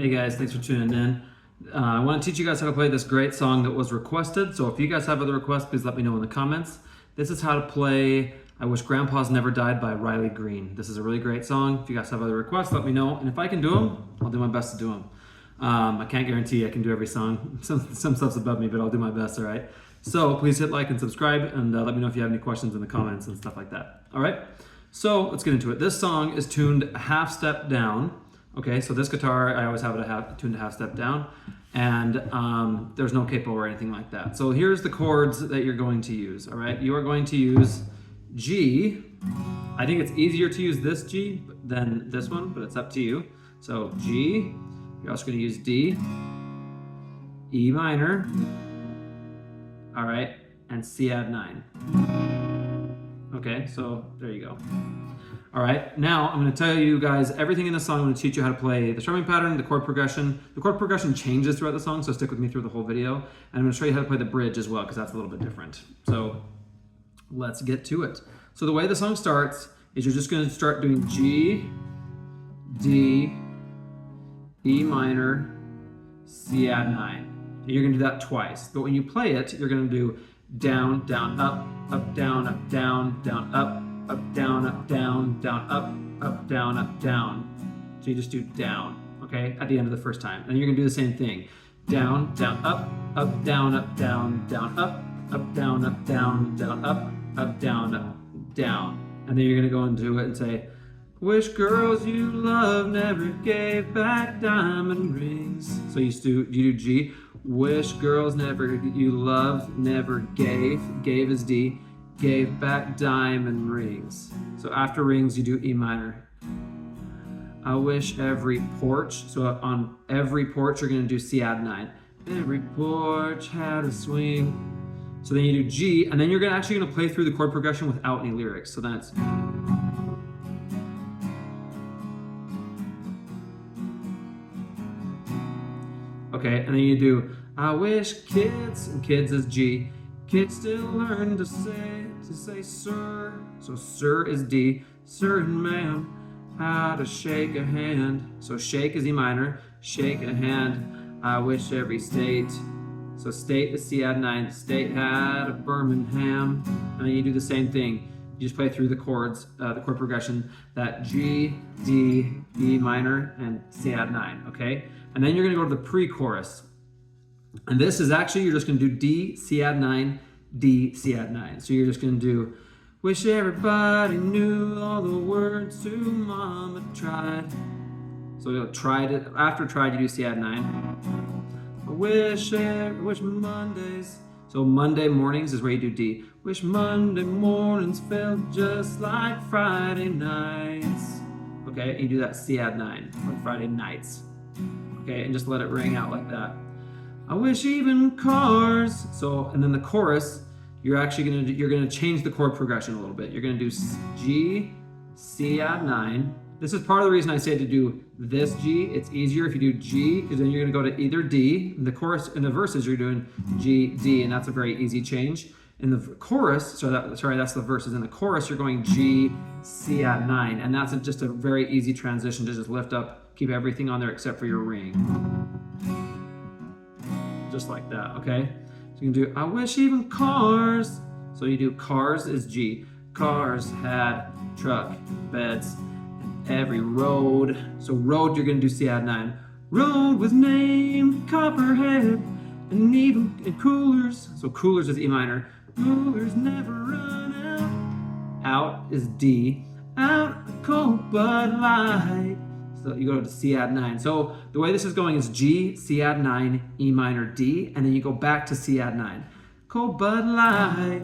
Hey guys, thanks for tuning in. I want to teach you guys how to play this great song that was requested. So if you guys have other requests, please let me know in the comments. This is how to play I Wish Grandpa's Never Died by Riley Green. This is a really great song. If you guys have other requests, let me know. And if I can do them, I'll do my best to do them. I can't guarantee I can do every song. Some stuff's above me, but I'll do my best, all right? So please hit like and subscribe, and let me know if you have any questions in the comments and stuff like that. All right? So let's get into it. This song is tuned a half step down. Okay, so this guitar, I always have it tuned a half step down, and there's no capo or anything like that. So here's the chords that you're going to use, all right? You are going to use G. I think it's easier to use this G than this one, but it's up to you. So G, you're also going to use D, E minor, all right, and C add 9. Okay, so there you go. All right, now I'm going to tell you guys everything in the song. I'm going to teach you how to play the strumming pattern, the chord progression. The chord progression changes throughout the song, so stick with me through the whole video. And I'm going to show you how to play the bridge as well, because that's a little bit different. So let's get to it. So the way the song starts is you're just going to start doing G, D, E minor, C add 9. And you're going to do that twice. But when you play it, you're going to do down, down, up, down, up, down, up, down, up, down, down, up, down, up, down. So you just do down, okay, at the end of the first time. And you're gonna do the same thing. Down, down, up, down, up, down, down, up, down, up, down, down, up, down, up, down. And then you're gonna go into it and say, wish girls you love never gave back diamond rings. So you do G. Wish girls never you loved never gave. Gave is D. Gave back diamond rings. So after rings, you do E minor. I wish every porch. So on every porch, you're going to do C add 9. Every porch had a swing. So then you do G, and then you're actually going to play through the chord progression without any lyrics. So then it's. Okay, and then you do I wish kids, and kids is G. Kids still learn to say sir. So sir is D. Sir and ma'am, how to shake a hand. So shake is E minor. Shake a hand. I wish every state. So state is C add 9. State had a Birmingham. And then you do the same thing. You just play through the chords, the chord progression. That G, D, E minor, and C add 9. Okay. And then you're going to go to the pre-chorus. And this is actually, you're just going to do D, C add 9, D, C add 9. So you're just going to do, wish everybody knew all the words to Mama tried. So you'll tried it. After tried, you do C add 9. I wish Mondays. So Monday mornings is where you do D. Wish Monday mornings felt just like Friday nights. Okay, and you do that C add 9 on Friday nights. Okay, and just let it ring out like that. I wish even cars. So, and then the chorus, you're gonna change the chord progression a little bit. You're gonna do G, C add 9. This is part of the reason I say to do this G. It's easier if you do G, because then you're gonna go to either D. In the chorus, in the verses, you're doing G, D, and that's a very easy change. In the chorus, that's the verses. In the chorus, you're going G, C add 9, and that's just a very easy transition to just lift up, keep everything on there except for your ring. Just like that, okay? So you can do, I wish even cars. So you do cars is G. Cars had truck beds and every road. So road, you're gonna do C add 9. Road was named Copperhead and even coolers. So coolers is E minor. Coolers never run out. Out is D. Out a cold Bud Light. So you go to C add 9. So the way this is going is G, C add 9, E minor, D, and then you go back to C add 9. Cold Bud Light.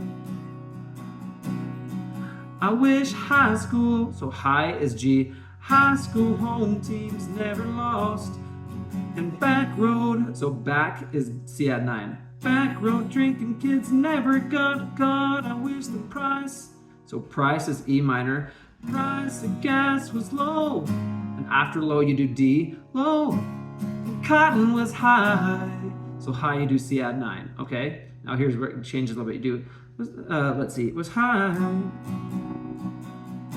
I wish high school, so high is G. High school home teams never lost. And back road, so back is C add 9. Back road drinking kids never got caught. I wish the price, so price is E minor. Price of gas was low. And after low, you do D, low. And cotton was high. So high, you do C add 9, okay? Now here's where it changes a little bit. You do, let's see, it was high.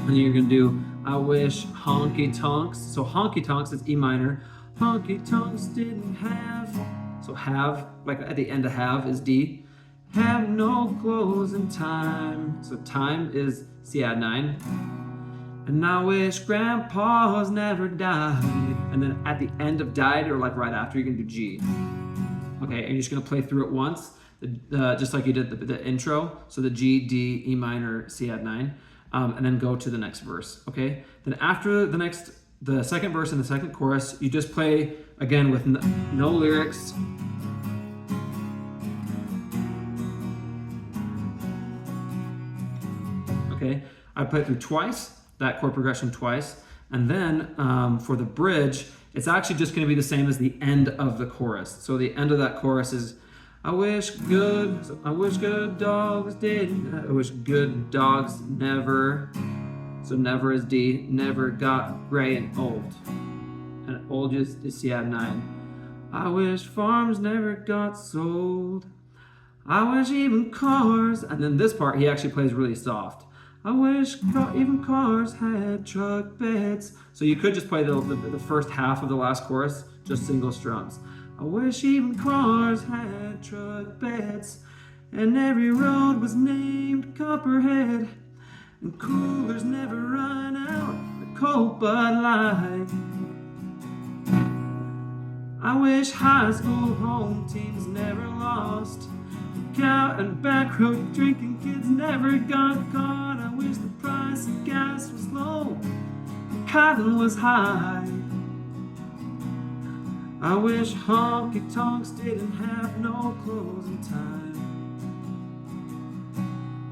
And you're gonna do, I wish honky tonks. So honky tonks is E minor. honky tonks didn't have. So have, like at the end of have is D. Have no clothes in time. So time is C add9. And I wish grandpa's never died. And then at the end of died, or like right after, you're gonna do G. Okay, and you're just gonna play through it once, just like you did the intro. So the G, D, E minor, C add9, and then go to the next verse. Okay. Then after the second verse and the second chorus, you just play again with no lyrics. Okay, I play it through twice, that chord progression twice, and then for the bridge, it's actually just going to be the same as the end of the chorus. So the end of that chorus is, I wish good dogs never, so never is D, never got gray and old. And old is C add9. I wish farms never got sold. I wish even cars, and then this part he actually plays really soft. I wish even cars had truck beds. So you could just play the first half of the last chorus, just single strums. I wish even cars had truck beds, and every road was named Copperhead, and coolers never run out the cold Bud Light. I wish high school home teams never lost, cow and back road drinking kids never got caught. I wish the price of gas was low and cotton was high. I wish honky tonks didn't have no closing time,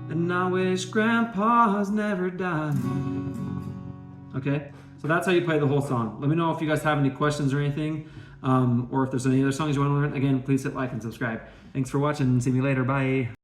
and I wish grandpa's never died. Okay, so that's how you play the whole song. Let me know if you guys have any questions or anything, or if there's any other songs you want to learn. Again, please hit like and subscribe. Thanks for watching. See me later. Bye.